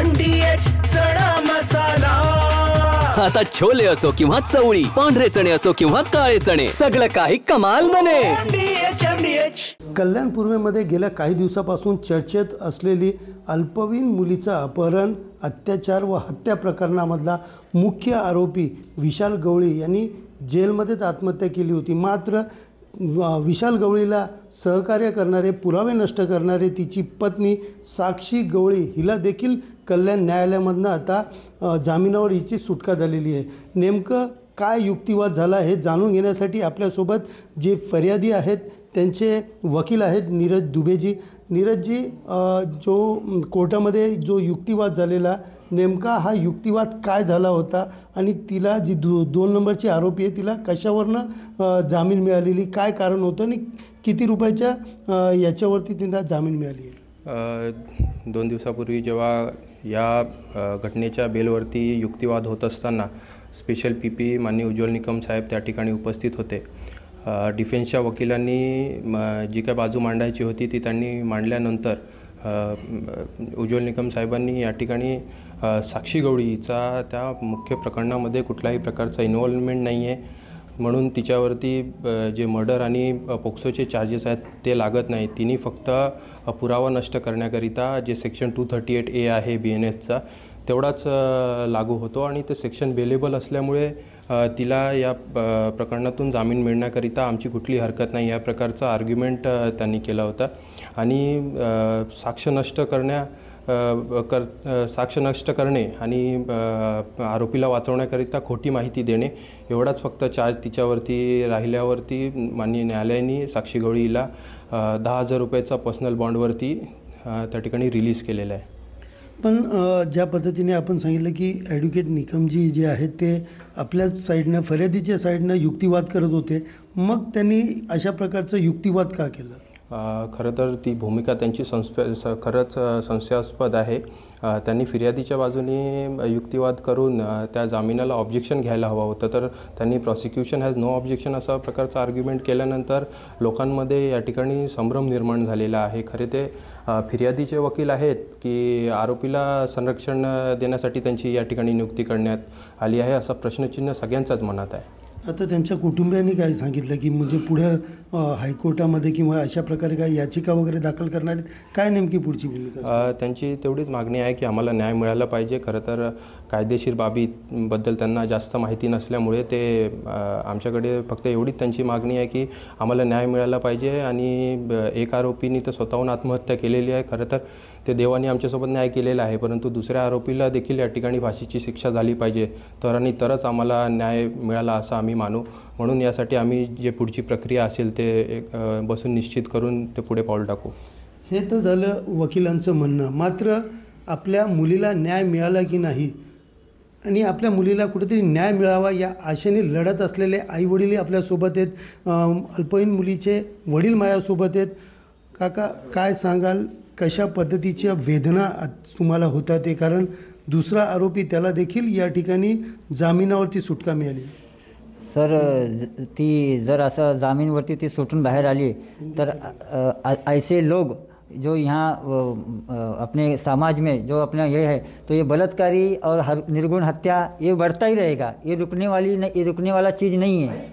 MDH चणा मसाला. आता छोले असो किंवा चवळी, पांढरे चणे असो किंवा काळे चणे, सगळं काही कमाल बने. MDH. कल्याण पूर्वेमध्ये गेल्या काही दिवसापासून चर्चेत असलेली अल्पवयीन मुलीचं अपहरण, अत्याचार व हत्या प्रकरणामधला मुख्य आरोपी विशाल गवळी यांनी जेलमध्येच आत्महत्या केली होती. मात्र विशाल गवळीला सहकार्य करणारे, पुरावे नष्ट करणारे तिची पत्नी साक्षी गवळी हिला देखील कल्याण न्यायालयामधनं आता जामिनावर हिची सुटका झालेली आहे. नेमकं काय युक्तिवाद झाला हे जाणून घेण्यासाठी आपल्यासोबत जे फर्यादी आहेत त्यांचे वकील आहेत नीरज दुबेजी. नीरजजी, जो कोर्टामध्ये जो युक्तिवाद झालेला, नेमका हा युक्तिवाद काय झाला होता आणि तिला जी 2 नंबरची आरोपी आहे तिला कशावरनं जामीन मिळालेली, काय कारण होतं आणि किती रुपयाच्या याच्यावरती तिला जामीन मिळाली आहे? 2 दिवसापूर्वी जेव्हा या घटनेच्या बेलवरती युक्तिवाद होत असताना स्पेशल PP माननीय उज्ज्वल निकम साहेब त्या ठिकाणी उपस्थित होते. डिफेन्सच्या वकिलांनी जी काय बाजू मांडायची होती ती त्यांनी मांडल्यानंतर उज्ज्वल निकम साहेबांनी या ठिकाणी साक्षी गवळी हिचा त्या मुख्य प्रकरणामध्ये कुठल्याही प्रकारचा इन्व्हॉल्वमेंट नाही आहे म्हणून तिच्यावरती जे मर्डर आणि पोक्सोचे चार्जेस आहेत ते लागत नाही. तिने फक्त पुरावा नष्ट करण्याकरिता जे सेक्शन 238A आहे BNSचा तेवढाच लागू होतो आणि ते सेक्शन बेलेबल असल्यामुळे तिला या प्रकरणातून जामीन मिळण्याकरिता आमची कुठली हरकत नाही या प्रकारचा आर्ग्युमेंट त्यांनी केला होता. आणि साक्ष नष्ट करणे आणि आरोपीला वाचवण्याकरिता खोटी माहिती देणे एवढाच फक्त चार्ज तिच्यावरती राहिल्यावरती माननीय न्यायालयाने साक्षी गवळी हिला 10,000 रुपयाचा पर्सनल बॉन्डवरती त्या ठिकाणी रिलीज केलेला आहे. पण ज्या पद्धतीने आपण सांगितलं की ॲडव्होकेट निकमजी जे आहेत ते आपल्या साईडनं, फर्यादीच्या साईडनं युक्तिवाद करत होते, मग त्यांनी अशा प्रकारचं युक्तिवाद का केलं? खरं तर ती भूमिका त्यांची खरंच संशयास्पद आहे. त्यांनी फिर्यादीच्या बाजूने युक्तिवाद करून त्या जामिनाला ऑब्जेक्शन घ्यायला हवं होतं, तर त्यांनी प्रॉसिक्युशन हॅज नो ऑब्जेक्शन असा प्रकारचा आर्ग्युमेंट केल्यानंतर लोकांमध्ये या ठिकाणी संभ्रम निर्माण झालेला आहे. खरे ते फिर्यादीचे वकील आहेत की आरोपीला संरक्षण देण्यासाठी त्यांची या ठिकाणी नियुक्ती करण्यात आली आहे असा प्रश्नचिन्ह सगळ्यांच्याच मनात आहे. आता त्यांच्या कुटुंबियांनी काय सांगितलं की म्हणजे पुढं हायकोर्टामध्ये किंवा अशा प्रकारे काय याचिका वगैरे दाखल करणार आहेत, काय नेमकी पुढची भूमिका? त्यांची तेवढीच मागणी आहे की आम्हाला न्याय मिळाला पाहिजे. खरं तर कायदेशीर बाबीबद्दल त्यांना जास्त माहिती नसल्यामुळे ते आमच्याकडे फक्त एवढीच त्यांची मागणी आहे की आम्हाला न्याय मिळाला पाहिजे. आणि एक आरोपीने तर स्वतःहून आत्महत्या केलेली आहे. खरं तर ते देवाने आमच्यासोबत न्याय केलेला आहे, परंतु दुसऱ्या आरोपीला देखील या ठिकाणी फाशीची शिक्षा झाली पाहिजे तरच आम्हाला न्याय मिळाला असं आम्ही मानू. म्हणून यासाठी आम्ही जे पुढची प्रक्रिया असेल ते बसून निश्चित करून ते पुढे पाऊल टाकू. हे तर झालं वकिलांचं म्हणणं. मात्र आपल्या मुलीला न्याय मिळाला की नाही आणि आपल्या मुलीला कुठेतरी न्याय मिळावा या आशेने लढत असलेले आईवडीलही आपल्यासोबत आहेत, अल्पवयीन मुलीचे वडील माझ्यासोबत आहेत. काका, काय सांगाल, कशा पद्धतीच्या वेदना तुम्हाला होतात ते? कारण दुसरा आरोपी त्याला देखील या ठिकाणी जामिनावरती सुटका मिळाली. सर, ती जर असं जामीनवरती ती सुटून बाहेर आली तर ऐसे लोग जो यहाँ अपने समाज में जो अपना ये है तो ये बलात्कारी और निर्गुण हत्या ये बढ़ता ही रहेगा. ये रुकने वाला चीज़ नहीं है.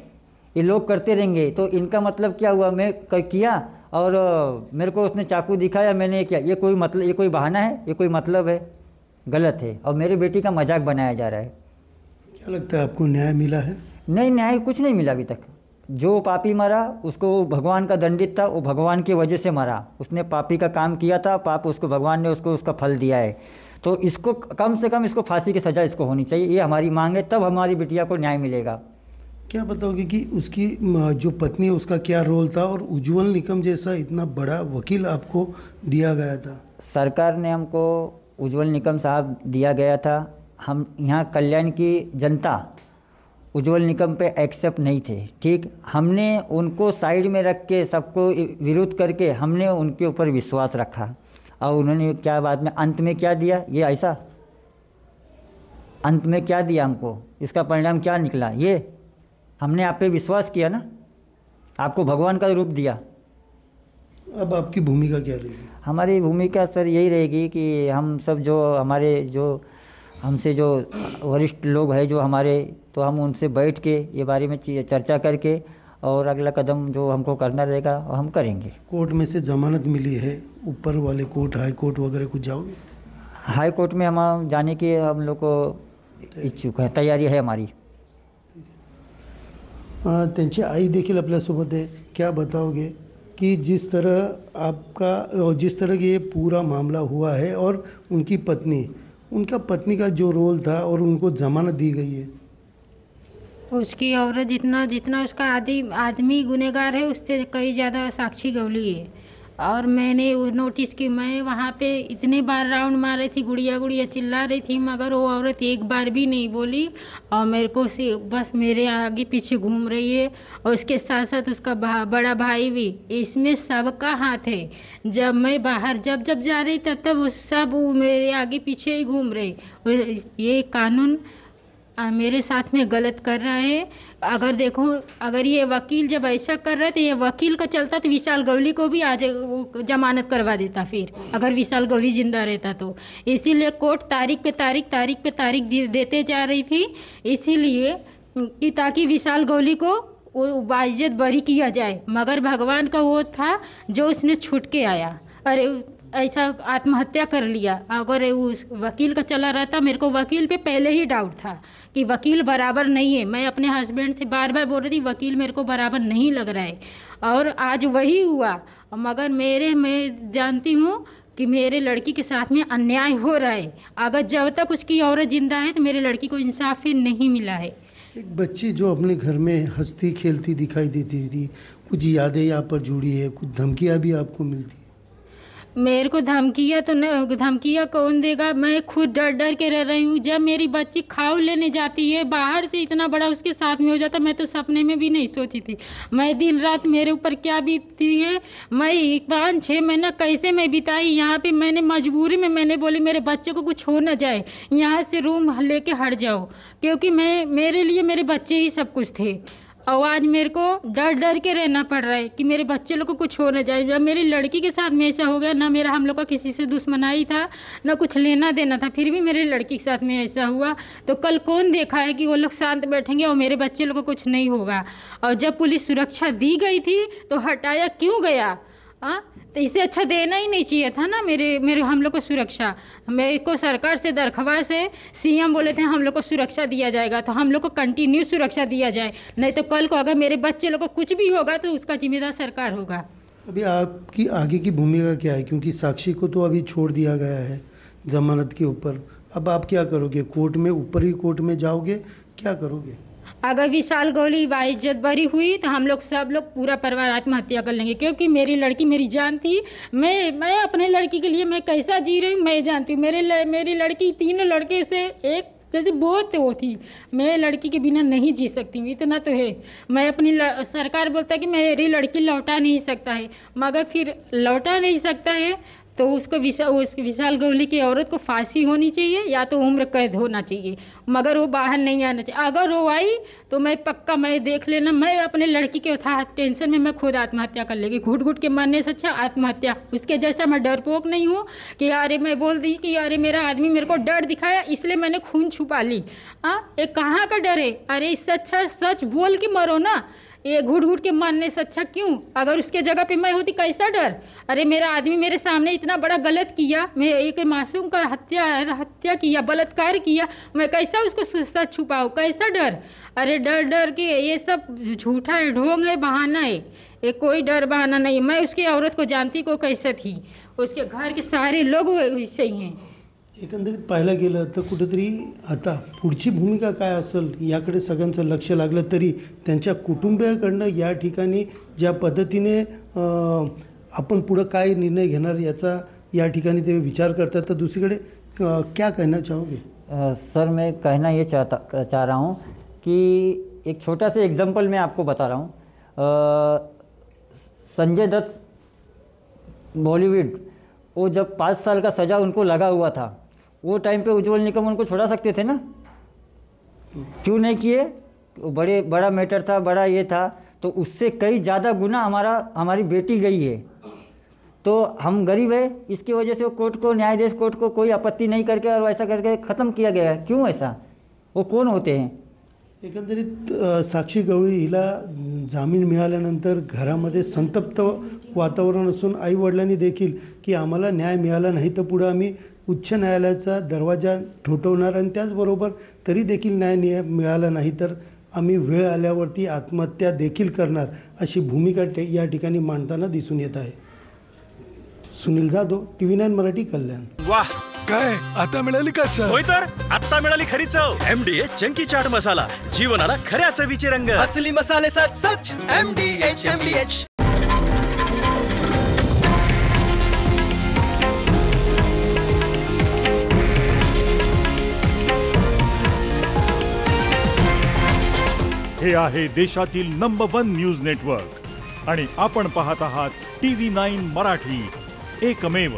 ये लोग करते रहेंगे. तो इनका मतलब क्या हुआ, मैं किया और मेरे को उसने चाकू दिखाया, मैंने किया, ये कोई बहाना है, ये कोई मतलब है? गलत है. और मेरी बेटी का मजाक बनाया जा रहा है. क्या लगता है आपको न्याय मिला है? नहीं, न्याय कुछ नहीं मिला अभी तक. जो पापी मरा उसको भगवान का दंडित था, वो भगवान की वजह से मरा. उसने पापी का काम किया था, पाप उसको भगवान ने उसका फल दिया है. तो इसको कम से कम इसको फांसी की सज़ा इसको होनी चाहिए. ये हमारी मांग है, तब हमारी बिटिया को न्याय मिलेगा. क्या बताओगे कि उसकी जो पत्नी है उसका क्या रोल था और उज्ज्वल निकम जैसा इतना बड़ा वकील आपको दिया गया था? सरकार ने हमको उज्ज्वल निकम साहब दिया गया था. हम यहाँ कल्याण की जनता उज्ज्वल निकम पे एक्सेप्ट नहीं थे. ठीक, हमने उनको साइड में रख के सबको विरोध करके हमने उनके ऊपर विश्वास रखा और उन्होंने क्या बाद में अंत में क्या दिया, ये ऐसा अंत में क्या दिया हमको, इसका परिणाम क्या निकला? ये हमने आप पे विश्वास किया ना, आपको भगवान का रूप दिया. अब आपकी भूमिका क्या रहेगी? हमारी भूमिका सर यही रहेगी कि हम सब जो हमारे जो हमसे जो वरिष्ठ लोग हैं जो हमारे, तो हम उनसे बैठ के ये बारे में चर्चा करके और अगला कदम जो हमको करना रहेगा वो हम करेंगे। कोर्ट में से जमानत मिली है, ऊपर वाले कोर्ट, हाई कोर्ट वगैरह कुछ जाओगे? हाई कोर्ट में हम जाने की हम लोग को इच्छुक है, तैयारी है हमारी। त्यांची आई देखील आपल्यासोबत आहे, क्या बताओगे कि जिस तरह ये पूरा मामला हुआ है और उनका पत्नी का जो रोल था और उनको जमानत दी गई है? उसकी औरत जितना उसका आदमी गुनहगार है उससे कई ज़्यादा साक्षी गवली है। और मैंने नोटिस की, मैं वहाँ पे इतने बार राउंड मार रही थी, गुड़िया गुड़िया चिल्ला रही थी, मगर वो औरत एक बार भी नहीं बोली और मेरे को बस मेरे आगे पीछे घूम रही है। और उसके साथ साथ उसका बड़ा भाई भी, इसमें सबका हाथ है। जब मैं बाहर जब जा रही तब वो सब वो मेरे आगे पीछे ही घूम रहे। ये कानून मेरे साथ में गलत कर रहा है। अगर देखो, अगर ये वकील जब ऐसा कर रहा है तो ये वकील का चलता तो विशाल गवली को भी आज वो जमानत करवा देता, फिर अगर विशाल गवली जिंदा रहता तो। इसीलिए कोर्ट तारीख पे तारीख देते जा रही थी, इसीलिए कि ताकि विशाल गवली को वो बाइज्जत बरी किया जाए। मगर भगवान का वो था जो उसने छूट के आया। अरे ऐसा आत्महत्या कर लिया। अगर उस वकील का चला रहता, मेरे को वकील पे पहले ही डाउट था कि वकील बराबर नहीं है। मैं अपने हस्बैंड से बार बार बोल रही थी वकील मेरे को बराबर नहीं लग रहा है, और आज वही हुआ। मगर मैं जानती हूँ कि मेरे लड़की के साथ में अन्याय हो रहा है। अगर जब तक उसकी औरत जिंदा है तो मेरे लड़की को इंसाफ ही नहीं मिला है। एक बच्ची जो अपने घर में हंसती खेलती दिखाई देती थी, कुछ यादें यहाँ पर जुड़ी है, कुछ धमकियाँ भी आपको मिलती? मेरे को धमकियाँ कौन देगा? मैं खुद डर डर के रह रही हूँ। जब मेरी बच्ची खाऊ लेने जाती है बाहर से, इतना बड़ा उसके साथ में हो जाता, मैं तो सपने में भी नहीं सोची थी। मैं दिन रात मेरे ऊपर क्या बीतती है, मैं 5-6 महीना कैसे मैं बिताई यहाँ पे। मैंने मजबूरी में मैंने बोली मेरे बच्चे को कुछ हो ना जाए, यहाँ से रूम लेके हट जाओ, क्योंकि मेरे लिए मेरे बच्चे ही सब कुछ थे। और आज मेरे को डर डर के रहना पड़ रहा है कि मेरे बच्चे लोग को कुछ हो ना जाए। जब मेरी लड़की के साथ में ऐसा हो गया, ना मेरा हम लोग का किसी से दुश्मनाई था, ना कुछ लेना देना था, फिर भी मेरे लड़की के साथ में ऐसा हुआ, तो कल कौन देखा है कि वो लोग शांत बैठेंगे और मेरे बच्चे लोग को कुछ नहीं होगा। और जब पुलिस सुरक्षा दी गई थी तो हटाया क्यों गया? तो इससे अच्छा देना ही नहीं चाहिए था ना मेरे हम लोग को सुरक्षा। मेरे को सरकार से दरख्वास्त है, सीएम बोले थे हम लोग को सुरक्षा दिया जाएगा, तो हम लोग को कंटिन्यू सुरक्षा दिया जाए, नहीं तो कल को अगर मेरे बच्चे लोग को कुछ भी होगा तो उसका जिम्मेदार सरकार होगा। अभी आपकी आगे की भूमिका क्या है? क्योंकि साक्षी को तो अभी छोड़ दिया गया है जमानत के ऊपर, अब आप क्या करोगे? कोर्ट में, ऊपरी कोर्ट में जाओगे, क्या करोगे? अगर विशाल गवली बाइज्जत बरी हुई तो हम लोग सब लोग पूरा परिवार आत्महत्या कर लेंगे, क्योंकि मेरी लड़की मेरी जान थी। मैं अपने लड़की के लिए मैं कैसा जी रही हूँ मैं जानती हूँ। मेरी लड़की 3 लड़के से एक जैसे बहुत वो थी, मैं लड़की के बिना नहीं जी सकती हूँ, इतना तो है। मैं अपनी सरकार बोलता है कि मेरी लड़की लौटा नहीं सकता है, मगर फिर लौटा नहीं सकता है तो उसको विशाल गवली की औरत को फांसी होनी चाहिए या तो उम्र कैद होना चाहिए, मगर वो बाहर नहीं आना चाहिए। अगर वो आई तो मैं पक्का, मैं देख लेना, मैं अपने लड़की के टेंशन में मैं खुद आत्महत्या कर लेगी। घुट घुट के मरने से अच्छा आत्महत्या। उसके जैसा मैं डरपोक नहीं हूँ कि अरे मैं बोल दी कि अरे मेरा आदमी मेरे को डर दिखाया इसलिए मैंने खून छुपा ली। ये कहाँ का डर है? अरे इससे अच्छा सच बोल के मरो ना, ये घुट घुट के मारने से अच्छा क्यों? अगर उसके जगह पे मैं होती कैसा डर? अरे मेरा आदमी मेरे सामने इतना बड़ा गलत किया, मैं एक मासूम का हत्या किया, बलात्कार किया, मैं कैसा उसको सच छुपाऊँ? कैसा डर? अरे डर डर के ये सब झूठा है, ढोंग है, बहाना है, ये कोई डर बहाना नहीं। मैं उसकी औरत को जानती को कैसा थी, उसके घर के सारे लोग इससे ही हैं। एकंदरीत पाहायला गेलं तर कुठेतरी आता पुढची भूमिका काय असेल याकडे सगळ्यांचं लक्ष लागलं तरी त्यांच्या कुटुंबियांकडनं या ठिकाणी ज्या पद्धतीने आपण पुढं काय निर्णय घेणार याचा या ठिकाणी ते विचार करतात, तर दुसरीकडे क्या कहना चाहोगे? सर मैं कहना ये चाह रहा हूँ कि एक छोटा सा एग्जांपल मैं आपको बता रहा हूँ। संजय दत्त बॉलीवुड, वो जब 5 साल का सज़ा उनको लगा हुआ था, वो टाइम पे उज्ज्वल निकम उनको छोड़ा सकते थे ना, क्यों नहीं किए? बड़ा मैटर था, बड़ा ये था, तो उससे कई ज़्यादा गुना हमारी बेटी गई है। तो हम गरीब है, इसकी वजह से वो कोर्ट को, न्यायाधीश कोर्ट को कोई आपत्ति नहीं करके और वैसा करके ख़त्म किया गया है। क्यों ऐसा? वो कौन होते हैं? एकंदरीत साक्षी गवळी हिला जामीन मिळाल्यानंतर घरामध्ये संतप्त वातावरण असून आईवडिलांनी देखील की आम्हाला न्याय मिळाला नाही तर पुढं आम्ही उच्च न्यायालयाचा दरवाजा ठोठवणार आणि त्याचबरोबर तरी देखील न्याय मिळाला नाही तर आम्ही वेळ आल्यावरती आत्महत्या देखील करणार अशी भूमिका या ठिकाणी मांडताना दिसून येत आहे। सुनील जाधव, TV9 मराठी, कल्याण। वाह, काय आता मिळाली का चव? होय तर आता मिळाली खरी चव। MDH चंकी चाट मसाला, जीवनाला खऱ्या चवीचे रंग। असली मसाले सच MDH। हे आहे देशातील नंबर 1 न्यूज नेटवर्क आणि आपण पाहत आहात TV9 मराठी, एकमेव।